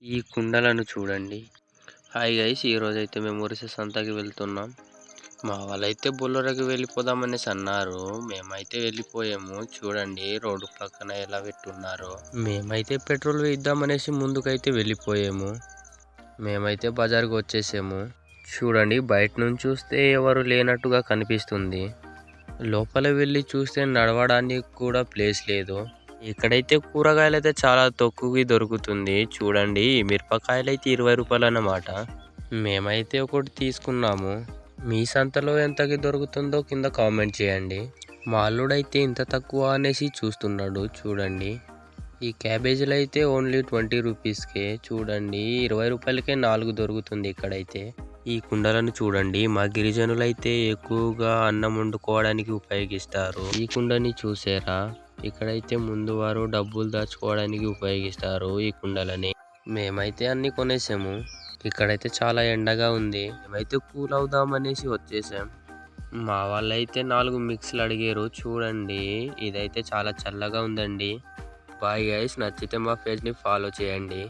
ఈ కుండలను చూడండి. హాయ్ గైస్, ఈరోజైతే మేము ఒరిస్సా సంతకి వెళ్తున్నాం. మా వాళ్ళైతే బొల్లరకి వెళ్ళిపోదామనేసి అన్నారు. మేమైతే వెళ్ళిపోయాము. చూడండి రోడ్డు పక్కన ఎలా పెట్టున్నారో. మేమైతే పెట్రోల్ వేద్దామనేసి ముందుకైతే వెళ్ళిపోయాము. మేమైతే బజార్కి వచ్చేసాము. చూడండి, బయట నుంచి చూస్తే ఎవరు లేనట్టుగా కనిపిస్తుంది. లోపల వెళ్ళి చూస్తే నడవడానికి కూడా ప్లేస్ లేదు. ఇక్కడైతే కూరగాయలు అయితే చాలా తక్కువకి దొరుకుతుంది. చూడండి, మిరపకాయలు అయితే 20 రూపాయలు అన్నమాట. మేమైతే ఒకటి తీసుకున్నాము. మీ సంతలో ఎంతకి దొరుకుతుందో కింద కామెంట్ చేయండి. మా అల్లుడైతే ఇంత తక్కువ అనేసి చూస్తున్నాడు. చూడండి, ఈ క్యాబేజీలు అయితే ఓన్లీ 20 రూపీస్కే. చూడండి, 20 రూపాయలకే 4 దొరుకుతుంది ఇక్కడైతే. ఈ కుండలను చూడండి, మా గిరిజనులైతే ఎక్కువగా అన్నం వండుకోవడానికి ఉపయోగిస్తారు. ఈ కుండని చూసారా? ఇక్కడైతే ముందు వారు డబ్బులు దాచుకోవడానికి ఉపయోగిస్తారు ఈ కుండలని. మేమైతే అన్ని కొనేసాము. ఇక్కడైతే చాలా ఎండగా ఉంది. మేమైతే కూల్ అవుదాం అనేసి వచ్చేసాం. మా వాళ్ళైతే 4 మిక్స్లు అడిగారు. చూడండి, ఇదైతే చాలా చల్లగా ఉందండి. బాయ్ గైస్, నచ్చితే మా పేజ్ని ఫాలో చేయండి.